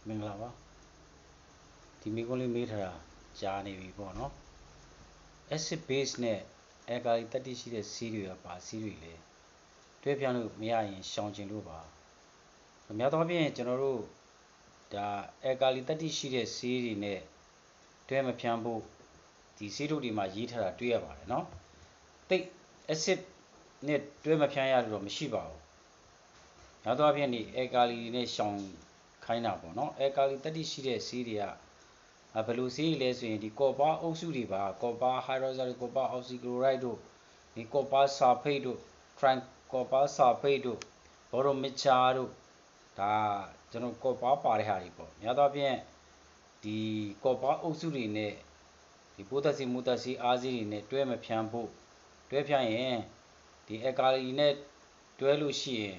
မင်္ဂလာပါဒီမိကုန်းလေးမေးထားတာကြားနေပြီပေါ့နော် acid base နဲ့ alkali တတိရှိတဲ့ဆေးတွေကပါဆေးတွေလေတွဲပြန်လို့မရရင်ရှောင်ကျင်လို့ပါများသောအားဖြင့်ကျွန်တော်တို့ဒါ alkali တတိရှိတဲ့ဆေးတွေနဲ့တွဲမဖြန်းဖို့ဒီဆေးထုတ်တွေမှာရေးထားတာတွေ့ရပါတယ်နော်တိတ် acid နဲ့တွဲမဖြန်းရလို့တော့မရှိပါဘူးများသောအားဖြင့်ဒီ alkali နဲ့ရှောင်ခိုင်းတာပေါ့နော် alkali တတိရှိတဲ့ဆေးတွေကဘယ်လိုဆေးလဲဆိုရင်ဒီ copper အုပ်စုတွေပါ copper hydroxide copper oxychloride တို့ဒီ copper sulfate တို့ copper sulfate တို့ boromixar တို့ဒါကျွန်တော် copper ပါတဲ့ဟာတွေပေါ့များသောအားဖြင့်ဒီ copper အုပ်စုတွေနဲ့ဒီပိုးသက်ဆေးမူသက်ဆေးအားဆေးတွေနဲ့တွဲမဖြန်းဖို့တွဲဖြန်းရင်ဒီ alkali နဲ့တွဲလို့ရှိရင်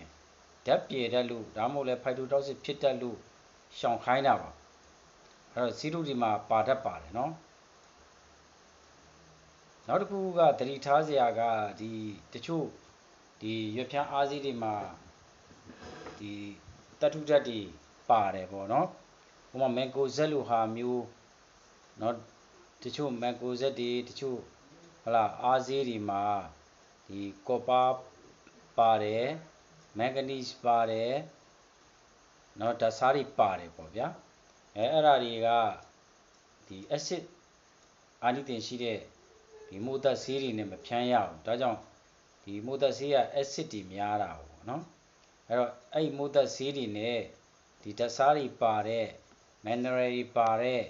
ဓာတ်ပြေတတ်လို့ဒါမှမဟုတ်လဲ phytotoxic ဖြစ်တတ်လို့ရှောင်ခိုင်းတာပါအဲ့တော့ဆေးထုတ်ဒီမှာပါတတ်ပါတယ်နော်နောက်တစ်ခုကသတိထားစရာကဒီတချို့ဒီရွက်ဖျန်းအားဆေးတွေမှာဒီတတ်ထုဓာတ်တွေပါတယ်ပေါ့နော်ဥပမာ mancozeb လိုဟာမျိုးเนาะတချို့ mancozeb တွေတချို့ဟလာအားဆေးတွေမှာဒီ copper ပါတယ် manganese ပါတယ်เนาะဓာတ်ဆားတွေပါတယ်ပေါ့ဗျာအဲ့ဒါတွေကဒီ acid အာနိသင်ရှိတဲ့ဒီမိုးသက်ဆေးတွေနဲ့မဖြန်းရဘူးဒါကြောင့်ဒီမိုးသက်ဆေးက acid တွေများတာပေါ့နော်အဲ့တော့အဲ့မိုးသက်ဆေးတွေနဲ့ဒီဓာတ်ဆားတွေပါတဲ့ mineral တွေပါတဲ့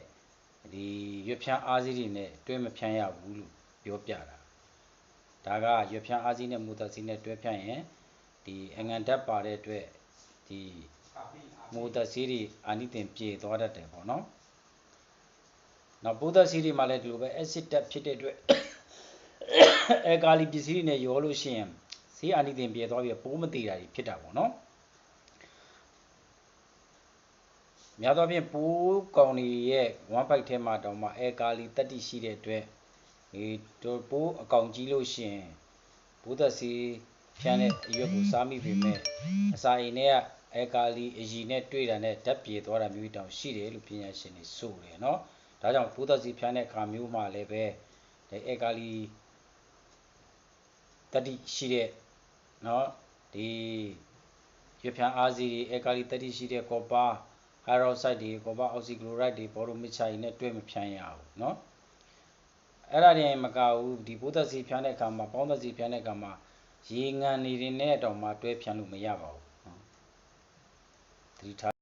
ဒီရွက်ဖျန်းအားဆေးတွေနဲ့တွဲမဖြန်းရဘူးလို့ပြောပြတာဒါကရွက်ဖျန်းအားဆေးနဲ့မိုးသက်ဆေးနဲ့တွဲဖြန်းရင်ဒီအငံဓာတ်ပါတဲ့အတွက်ဒီမိုးသက်ဆေးတွေအာနိသင်ပြေသွားတတ်တယ်ပေါ့နော်နောက်ပိုးသက်ဆေးတွေမှာလည်းဒီလိုပဲ acid ဓာတ်ဖြစ်တဲ့အတွက်alkali ပစ္စည်းတွေနဲ့ရောလို့ရှိရင်ဆေးအာနိသင်ပြေသွားပြီးပိုးမသေးတာတွေဖြစ်တာပေါ့နော်များသောအားဖြင့်ပိုးကောင်တွေရဲ့1 byte ထဲမှာတောင်မှ alkali တတိရှိတဲ့အတွက်ဒီပိုးအကောင်ကြီးလို့ရှိရင်ပိုးသက်ဆေးဖြန်းတဲ့အရွက်ကိုစားမိပေမဲ့အစာအိမ်တွေက alkali အရည်နဲ့တွေ့တာနဲ့ဓာတ်ပြေသွားတာမျိုးတောင်ရှိတယ်လို့ပညာရှင်တွေဆိုတယ်เนาะဒါကြောင့်ပိုးသက်ဆေးဖြန်းတဲ့အခါမျိုးမှာလည်းပဲဒီ alkali တတိရှိတဲ့เนาะဒီရွက်ဖျန်းအားဆေးတွေ alkali တတိရှိတဲ့ copper hydroxide တွေ copper oxychloride တွေ boromixar တွေနဲ့တွဲမဖြန်းရဘူးเนาะအဲ့ဒါတွေမကဘူးဒီပိုးသက်ဆေးဖြန်းတဲ့အခါမှာပေါင်းသက်ဆေးဖြန်းတဲ့အခါမှာရေငံနေနဲ့တောင်မှတွဲဖြန်းလို့မရပါဘူးသတိထား